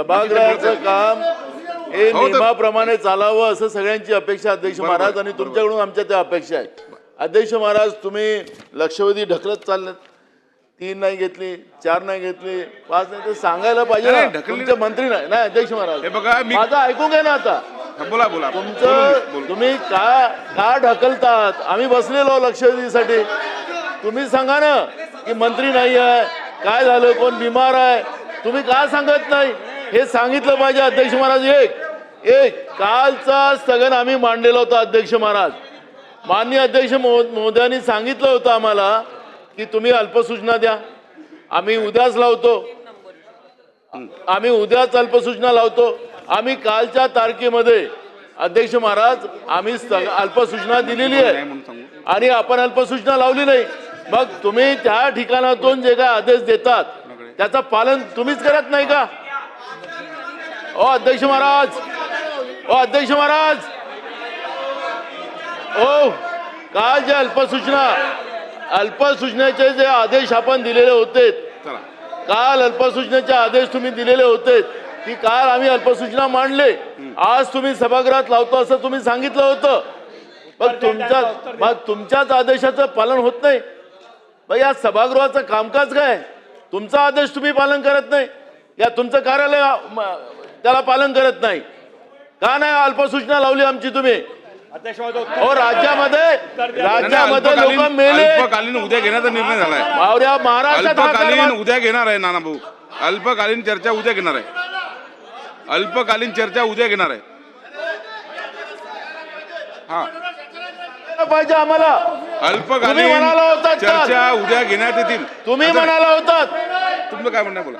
सभागृहाचं काम हे नियमाप्रमाणे चालावं असं सगळ्यांची अपेक्षा अध्यक्ष महाराज आणि तुमच्याकडून आमच्या त्या अपेक्षा आहेत. अध्यक्ष महाराज तुम्ही लक्षवेधी ढकलत चाललेत. 3 नाही घेतली, 4 नाही घेतली, 5 नाही, तर सांगायला पाहिजे ना. तुमचे मंत्री नाही अध्यक्ष महाराज. माझं ऐकून घ्या ना आता. बोला बोला. तुमचं तुम्ही का ढकलतात? आम्ही बसलेलो लक्षवेधीसाठी. तुम्ही सांगा ना की मंत्री नाही आहे, काय झालं, कोण बिमार आहे, तुम्ही का सांगत नाही हे सांगितलं पाहिजे अध्यक्ष महाराज. एक कालचा स्थगन आम्ही मांडलेला होता अध्यक्ष महाराज. माननीय अध्यक्ष महोदयांनी सांगितलं होतं आम्हाला की तुम्ही अल्पसूचना द्या. आम्ही उद्याच अल्पसूचना लावतो. आम्ही कालच्या तारखेमध्ये अध्यक्ष महाराज आम्ही अल्पसूचना दिलेली आहे आणि आपण अल्पसूचना लावली नाही. मग तुम्ही त्या ठिकाणातून जे काय आदेश देतात त्याचं पालन तुम्हीच करत नाही का? अध्यक्ष महाराज काल जे अल्पसूचनेचे जे आदेश आपण दिलेले होते, काल अल्पसूचनेचे आदेश तुम्ही दिलेले होते की काल आम्ही अल्पसूचना मांडले, आज तुम्ही सभागृहात लावतो असं तुम्ही सांगितलं होतं. मग तुमच्याच आदेशाचं पालन होत नाही. मग या सभागृहाचं कामकाज काय? तुमचा आदेश तुम्ही पालन करत नाही, या तुमचं कार्यालय त्याला पालन करत नाही. का नाही अल्पसूचना लावली आमची तुम्ही? राज्यामध्ये लोक मेले. अल्पकालीन उद्या घेण्याचा निर्णय झालाय. महाराष्ट्रात उद्या घेणार आहे नाना भाऊ. अल्पकालीन चर्चा उद्या घेणार आहे. हा पाहिजे आम्हाला. अल्पकालीन चर्चा उद्या घेण्यात येतील. तुम्ही म्हणाला होतात. तुमचं काय म्हणणं बोला.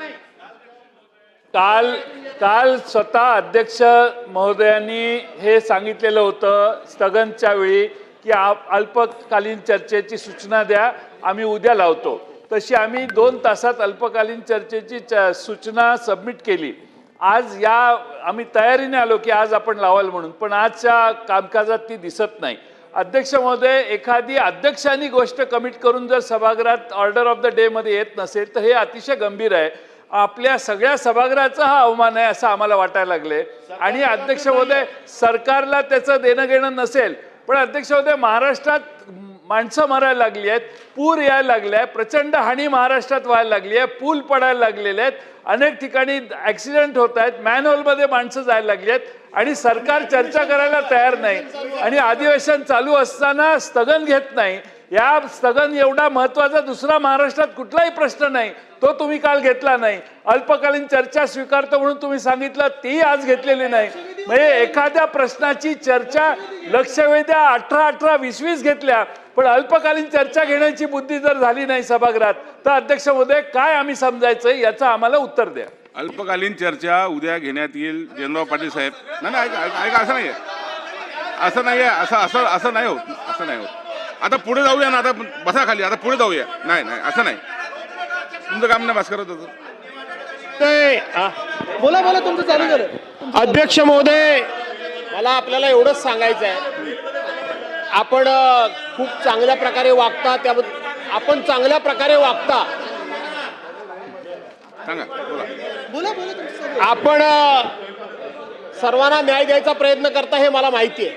काल स्वतः अध्यक्ष महोदयांनी हे सांगितलेलं होतं स्थगनच्या वेळी की अल्पकालीन चर्चेची सूचना द्या, आम्ही उद्या लावतो. तशी आम्ही 2 तासात अल्पकालीन चर्चेची सूचना सबमिट केली. आज आम्ही तयारीने आलो की आज आपण लावाल म्हणून, पण आजच्या कामकाजात ती दिसत नाही. अध्यक्ष महोदय, एखादी अध्यक्षांनी गोष्ट कमिट करून जर सभागृहात ऑर्डर ऑफ द डे मध्ये येत नसेल तर हे अतिशय गंभीर आहे. आपल्या सगळ्या सभागृहाचा हा अवमान आहे असं आम्हाला वाटायला लागले. आणि अध्यक्ष महोदय, सरकारला त्याचं देणं घेणं नसेल, पण अध्यक्ष महोदय महाराष्ट्रात माणसं मरायला लागली आहेत, पूर यायला लागले आहे, प्रचंड हानी महाराष्ट्रात व्हायला लागली आहे, पूल पडायला लागलेले आहेत, अनेक ठिकाणी ॲक्सिडेंट होत आहेत, मॅनहोलमध्ये माणसं जायला लागली आहेत आणि सरकार चर्चा करायला तयार नाही आणि अधिवेशन चालू असताना स्थगन घेत नाही. या स्थगन एवढा महत्वाचा दुसरा महाराष्ट्रात कुठलाही प्रश्न नाही, तो तुम्ही काल घेतला नाही. अल्पकालीन चर्चा स्वीकारतो म्हणून तुम्ही सांगितलं, ती आज घेतलेली नाही. म्हणजे एखाद्या प्रश्नाची चर्चा लक्षवेध्या 18, 20 घेतल्या, पण अल्पकालीन चर्चा घेण्याची बुद्धी जर झाली नाही सभागृहात तर अध्यक्ष महोदय काय आम्ही समजायचं याचं आम्हाला उत्तर द्या. अल्पकालीन चर्चा उद्या घेण्यात येईल. जनराव पाटील साहेब, नाही ऐका, असं नाही होत. आता पुढे जाऊया ना. आता बसा खाली, आता पुढे जाऊया. नाही असं नाही. तुमचं काम नाही भास्कर होत. बोला तुमचं चालू झालं. अध्यक्ष महोदय, मला आपल्याला एवढंच सांगायचं आहे, आपण खूप चांगल्या प्रकारे वागता, त्याबद्दल आपण चांगल्या प्रकारे वागता. सांगा, बोला. आपण सर्वांना न्याय द्यायचा प्रयत्न करता हे मला माहिती आहे.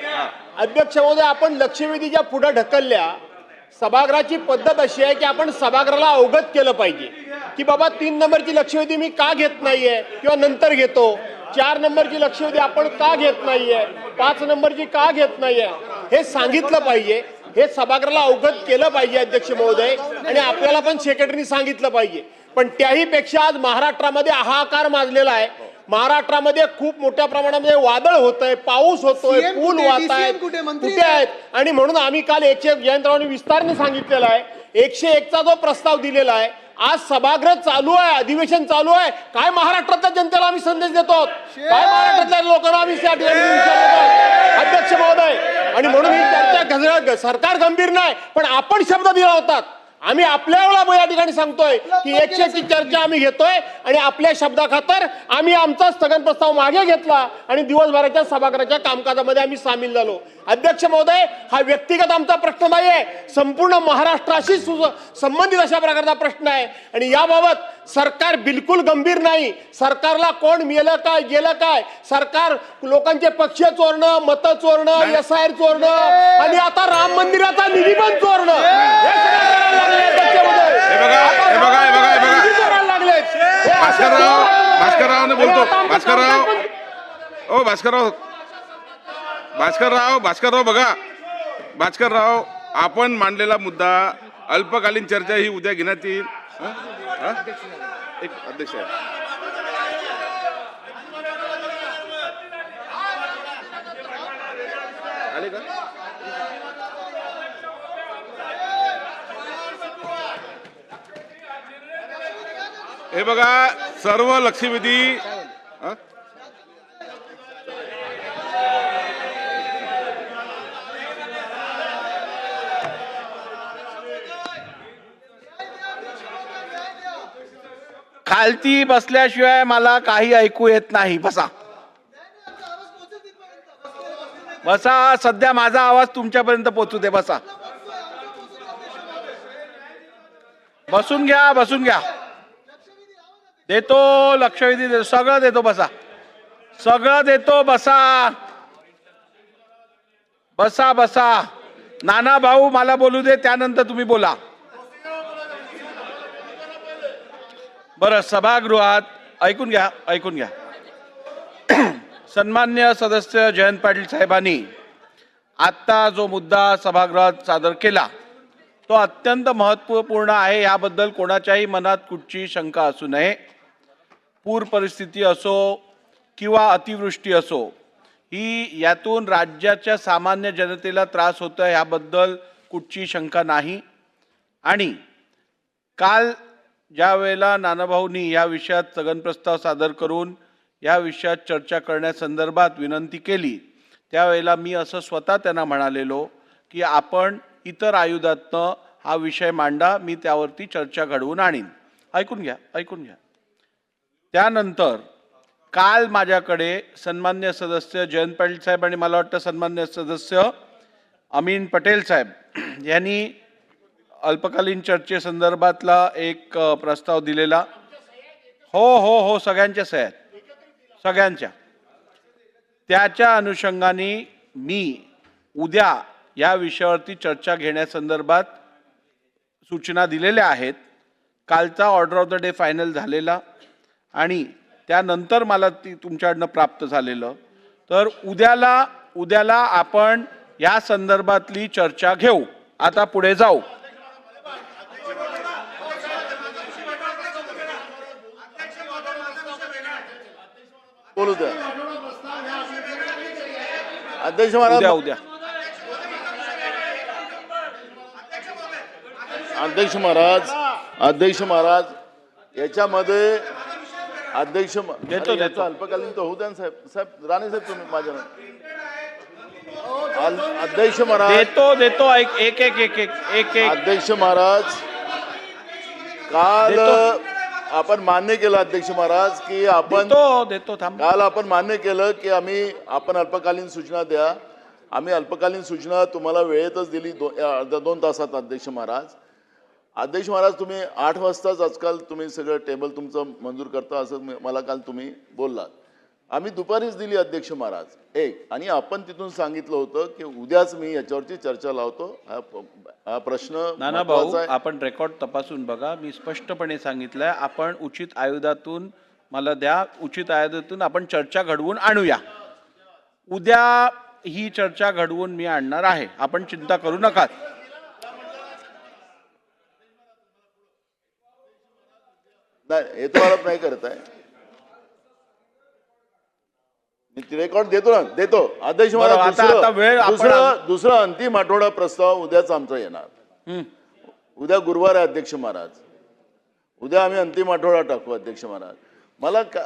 अध्यक्ष महोदय, आपण लक्षवेधीच्या पुढे ढकलल्या. सभागृहाची पद्धत अशी आहे की आपण सभागृहाला अवगत केलं पाहिजे की बाबा 3 नंबरची लक्षवेधी मी का घेत नाहीये किंवा नंतर घेतो, 4 नंबरची लक्षवेधी आपण का घेत नाहीये, 5 नंबरची का घेत नाहीये हे सांगितलं पाहिजे. हे सभागृहाला अवगत केलं पाहिजे अध्यक्ष महोदय, आणि आपल्याला पण सेक्रेटरीनी सांगितलं पाहिजे. पण त्याही पेक्षा आज महाराष्ट्रामध्ये हाहाकार माजलेला आहे. महाराष्ट्रामध्ये खूप मोठ्या प्रमाणामध्ये वादळ होत आहे, पाऊस होतोय, पूल वाहत आहेत, कुठे आहेत. आणि म्हणून आम्ही काल 101 जयंतरावांनी विस्ताराने सांगितलेला आहे, 101चा जो प्रस्ताव दिलेला आहे, आज सभागृह चालू आहे, अधिवेशन चालू आहे. काय महाराष्ट्रातल्या जनतेला आम्ही संदेश देतो, काय महाराष्ट्रातल्या लोकांना आम्ही अध्यक्ष महोदय. आणि म्हणून ही चर्चा सरकार गंभीर नाही, पण आपण शब्द दिला होता. आम्ही आपल्या वेळा या ठिकाणी सांगतोय की 101ची चर्चा आम्ही घेतोय आणि आपल्या शब्दाखातर आम्ही आमचा स्थगन प्रस्ताव मागे घेतला आणि दिवसभराच्या सभागृहाच्या कामकाजामध्ये आम्ही सामील झालो. अध्यक्ष महोदय, हा व्यक्तिगत आमचा प्रश्न नाहीये, संपूर्ण महाराष्ट्राशी संबंधित अशा प्रकारचा प्रश्न आहे. आणि याबाबत सरकार बिलकुल गंभीर नाही. सरकारला कोण मेलं काय गेलं काय, सरकार लोकांचे पक्ष चोरणं, मतं चोरणं, SIR चोरणं आणि आता राम मंदिराचा निधी पण चोरणं हे सगळं करायला लागलंय त्याच्यामध्ये. हे बघा, हे बघा, हे बघा, हे बघा. निधी चोरायला लागलेत. हे असं भास्कररावने हे बोलतो. आता आमचं भास्करराव, सरकार पण- ओ भास्करराव बघा, भास्करराव, आपण मांडलेला मुद्दा अल्पकालीन चर्चा ही उद्या घेण्यात येईल. हं? हं? एक अध्यक्ष आहे. आले का? हे बघा, सर्व लक्षवेधी हं? खालती बसल्याशिवाय मला काही ऐकू येत नाही. बसा बसा, सध्या माझा आवाज तुमच्यापर्यंत पोहोचू दे. बसा, बसून घ्या, बसून घ्या. देतो लक्षवेधी, देतो सगळं देतो. बसा, सगळं देतो. बसा बसा बसा. नाना भाऊ मला बोलू दे, त्यानंतर तुम्ही बोला. बरं, सभागृहात ऐकून घ्या, ऐकून घ्या. सन्मान्य सदस्य जयंत पाटील साहेबांनी आत्ता जो मुद्दा सभागृहात सादर केला तो अत्यंत महत्त्वपूर्ण आहे. याबद्दल कोणाच्याही मनात कुठची शंका असू नये. पूर परिस्थिती असो किंवा अतिवृष्टी असो, ही यातून राज्याच्या सामान्य जनतेला त्रास होतो याबद्दल कुठची शंका नाही. आणि काल ज्या वेळेला नानाभाऊंनी या विषयात स्थगन प्रस्ताव सादर करून या विषयात चर्चा करण्यासंदर्भात विनंती केली, त्यावेळेला मी असं स्वतः त्यांना म्हणालेलो की आपण इतर आयुधातनं हा विषय मांडा, मी त्यावरती चर्चा घडवून आणीन. ऐकून घ्या, ऐकून घ्या. त्यानंतर काल माझ्याकडे सन्मान्य सदस्य जयंत पाटील साहेब आणि मला वाटतं सन्मान्य सदस्य अमीन पटेल साहेब यांनी अल्पकालीन चर्चेसंदर्भातला एक प्रस्ताव दिलेला. हो हो हो, सगळ्यांच्या सह्या आहेत, सगळ्यांच्या. त्याच्या अनुषंगाने मी उद्या या विषयावरती चर्चा घेण्यासंदर्भात सूचना दिलेल्या आहेत. कालचा order of the day final झालेला आणि त्यानंतर मला ती तुमच्याकडनं प्राप्त झालेलं. तर उद्याला आपण या संदर्भातली चर्चा घेऊ. आता पुढे जाऊ. बोलू द्या अध्यक्ष महाराज. उद्या अध्यक्ष महाराज याच्यामध्ये देतो. अल्पकालीन तर होऊ द्या ना साहेब राणे साहेब, तुम्ही माझ्या अध्यक्ष महाराज. देतो. एक अध्यक्ष महाराज, काल देतो. आपण मान्य केलं अध्यक्ष महाराज की आपण देतो. थांब. काल आपण मान्य केलं की आपण अल्पकालीन सूचना द्या. आम्ही अल्पकालीन सूचना तुम्हाला वेळेतच दिली, 2 तासात. अध्यक्ष महाराज तुम्ही 8 वाजताच आजकाल तुम्ही सगळं टेबल तुमचं मंजूर करता असं मला काल तुम्ही बोललात. आम्ही दुपारीच दिली अध्यक्ष महाराज एक, आणि आपण तिथून सांगितलं होतं की उद्याच मी याच्यावरती चर्चा लावतो. हा प्रश्न नाना भाऊ, आपण रेकॉर्ड तपासून बघा. मी स्पष्टपणे सांगितलंय आपण उचित आयुधातून मला द्या, उचित आयुधातून आपण चर्चा घडवून आणूया. उद्या ही चर्चा घडवून मी आणणार आहे, आपण चिंता करू नका. नाही, हे तुम्हाला नाही करत आहे. मी रेकॉर्ड देतो अध्यक्ष महाराज. दुसरा अंतिम आठवडा प्रस्ताव उद्याच आमचा येणार. उद्या गुरुवार आहे अध्यक्ष महाराज. उद्या आम्ही अंतिम आठवडा टाकू अध्यक्ष महाराज.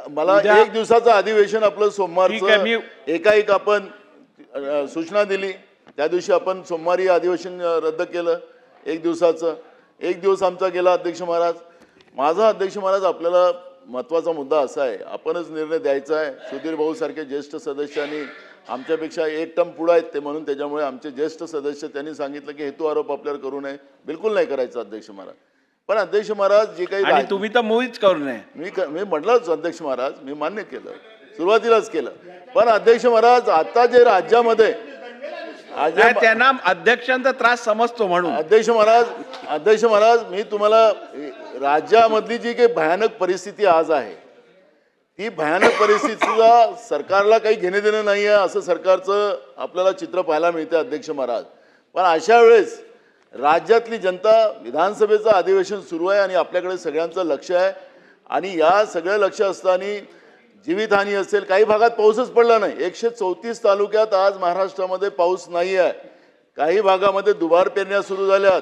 मला 1 दिवसाचं अधिवेशन आपलं सोमवारचं एकाएक आपण सूचना दिली, त्या दिवशी आपण सोमवारी अधिवेशन रद्द केलं 1 दिवसाचं. 1 दिवस आमचा गेला अध्यक्ष महाराज. माझा अध्यक्ष महाराज आपल्याला महत्त्वाचा मुद्दा असा आहे, आपणच निर्णय द्यायचा आहे. सुधीर भाऊ सारखे ज्येष्ठ सदस्यांनी आमच्यापेक्षा 1 टर्म पुढे आहेत ते, म्हणून त्याच्यामुळे आमचे ज्येष्ठ सदस्य त्यांनी सांगितलं की हेतू आरोप आपल्याला करू नये. बिलकुल नाही करायचा अध्यक्ष महाराज. पण अध्यक्ष महाराज जे काही आणि तुम्ही तर मुळीच करू नये. मी म्हटलंच अध्यक्ष महाराज, मी मान्य केलं, सुरुवातीलाच केलं. पण अध्यक्ष महाराज आता जे राज्यामध्ये नाही, त्यांना अध्यक्षांचा त्रास समजतो म्हणून. अध्यक्ष महाराज मी तुम्हाला राज्यामधली जी काही भयानक परिस्थिती आज आहे, ती भयानक परिस्थितीला सरकारला काही घेणे देणं नाही आहे असं सरकारचं आपल्याला चित्र पाहायला मिळतं अध्यक्ष महाराज. पण अशा वेळेस राज्यातली जनता, विधानसभेचं अधिवेशन सुरू आहे आणि आपल्याकडे सगळ्यांचं लक्ष आहे आणि या सगळं लक्ष असताना जीवितहानी असेल, काही भागात पाऊसच पडला नाही. 134 तालुक्यात आज महाराष्ट्रामध्ये पाऊस नाही आहे. काही भागामध्ये दुबार पेरण्या सुरू झाल्यात,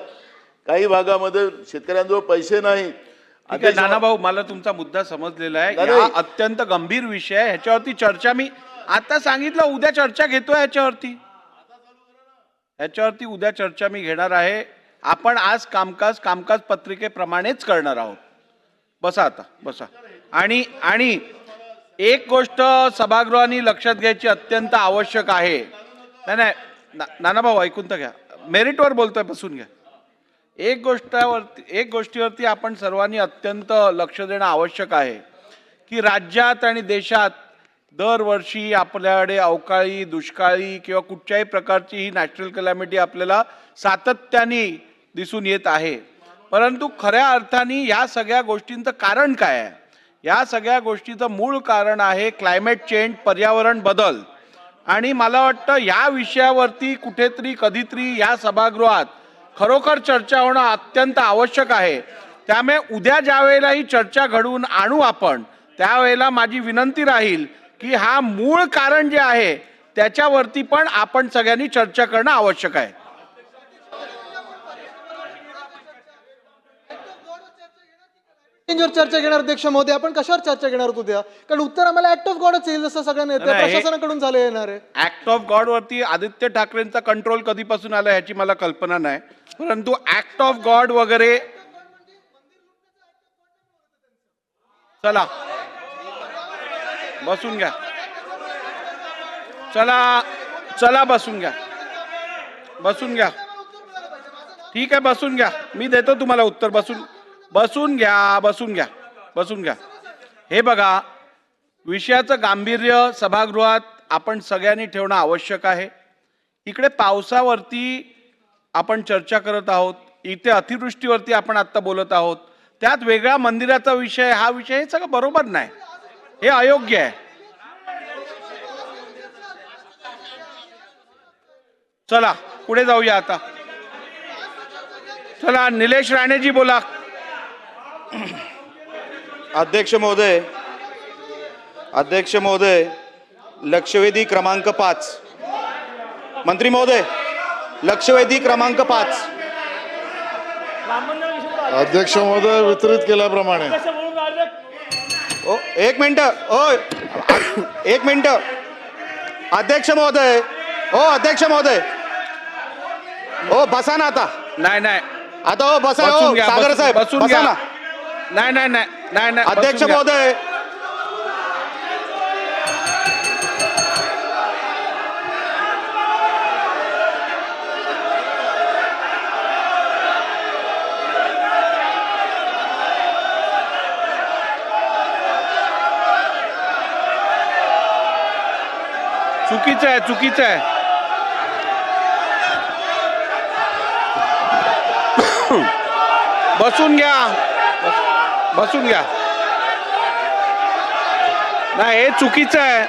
काही भागामध्ये शेतकऱ्यांजवळ पैसे नाही. ठीक आहे नानाभाऊ, मला तुमचा मुद्दा समजलेला आहे. नाही. हा अत्यंत गंभीर विषय आहे, ह्याच्यावरती चर्चा मी आता सांगितलं उद्या चर्चा घेतोय ह्याच्यावरती उद्या चर्चा मी घेणार आहे. आपण आज कामकाज पत्रिकेप्रमाणेच करणार आहोत. बसा आता, बसा. आणि एक गोष्ट सभागृहाने लक्षात घ्यायची अत्यंत आवश्यक आहे. नाही नानाभाऊ ऐकून तर घ्या, मेरिटवर बोलतोय, बसून घ्या. एक गोष्टीवरती आपण सर्वांनी अत्यंत लक्ष देणं आवश्यक आहे की राज्यात आणि देशात दरवर्षी आपल्याकडे अवकाळी, दुष्काळी किंवा कुठच्याही प्रकारची ही नॅचरल कलॅमिटी आपल्याला सातत्याने दिसून येत आहे. परंतु खऱ्या अर्थाने या सगळ्या गोष्टींचं कारण काय आहे? या सगळ्या गोष्टीचं मूळ कारण आहे क्लायमेट चेंज, पर्यावरण बदल. आणि मला वाटतं या विषयावरती कुठेतरी कधीतरी या सभागृहात खरोखर चर्चा होणं अत्यंत आवश्यक आहे. त्यामुळे उद्या ज्या वेळेला ही चर्चा घडवून आणू आपण, त्यावेळेला माझी विनंती राहील की हा मूळ कारण जे आहे त्याच्यावरती पण आपण सगळ्यांनी चर्चा करणं आवश्यक आहे. चेंजवर चर्चा घेणार अध्यक्ष महोदय, आपण कशावर चर्चा घेणार होतो त्या? कारण उत्तर आम्हाला ऍक्ट ऑफ गॉडच येईल जसं सगळ्यांना येतं, नाही, प्रशासनाकडून झालं येणार आहे. ऍक्ट ऑफ गॉड वरती आदित्य ठाकरेंचा कंट्रोल कधीपासून आला ह्याची मला कल्पना नाही, परंतु ऍक्ट ऑफ गॉड वगैरे. चला बसून घ्या, चला बसून घ्या. ठीक आहे, बसून घ्या, मी देतो तुम्हाला उत्तर. बसून घ्या. हे बघा, विषयाचं गांभीर्य सभागृहात आपण सगळ्यांनी ठेवणं आवश्यक आहे. इकडे पावसावरती आपण चर्चा करत आहोत, इथे अतिवृष्टीवरती आपण आत्ता बोलत आहोत, त्यात वेगळा मंदिराचा विषय, हा विषय हे सगळं बरोबर नाही, हे अयोग्य आहे. चला पुढे जाऊया आता. चला निलेश राणेजी बोला. अध्यक्ष महोदय, लक्षवेधी क्रमांक 5. मंत्री महोदय, लक्षवेधी क्रमांक 5. अध्यक्ष महोदय वितरित केल्याप्रमाणे. एक मिनिट. अध्यक्ष महोदय, बसा ना आता. नाही आता बसा. बसून घ्या, सागर साहेब बसून बसा घ्या. ना. नाही अध्यक्ष बसून घ्या. महोदय, चुकीचं आहे. बसून घ्या. नाही, हे चुकीचं आहे,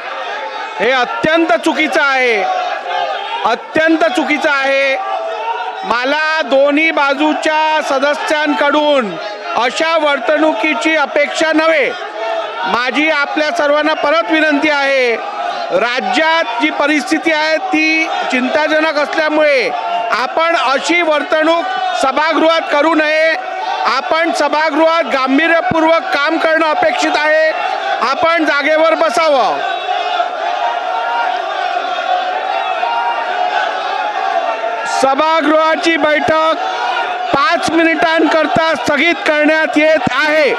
हे अत्यंत चुकीचं आहे. मला दोन्ही बाजूच्या सदस्यांकडून अशा वर्तणुकीची अपेक्षा नव्हे. माझी आपल्या सर्वांना परत विनंती आहे, राज्यात जी परिस्थिती आहे ती चिंताजनक असल्यामुळे आपण अशी वर्तणूक सभागृहात करू नये. आपण सभागृहात गांभीर्यपूर्वक काम करणं अपेक्षित आहे. आपण जागेवर बसावं. सभागृहाची बैठक 5 मिनिटांकरता स्थगित करण्यात येत आहे.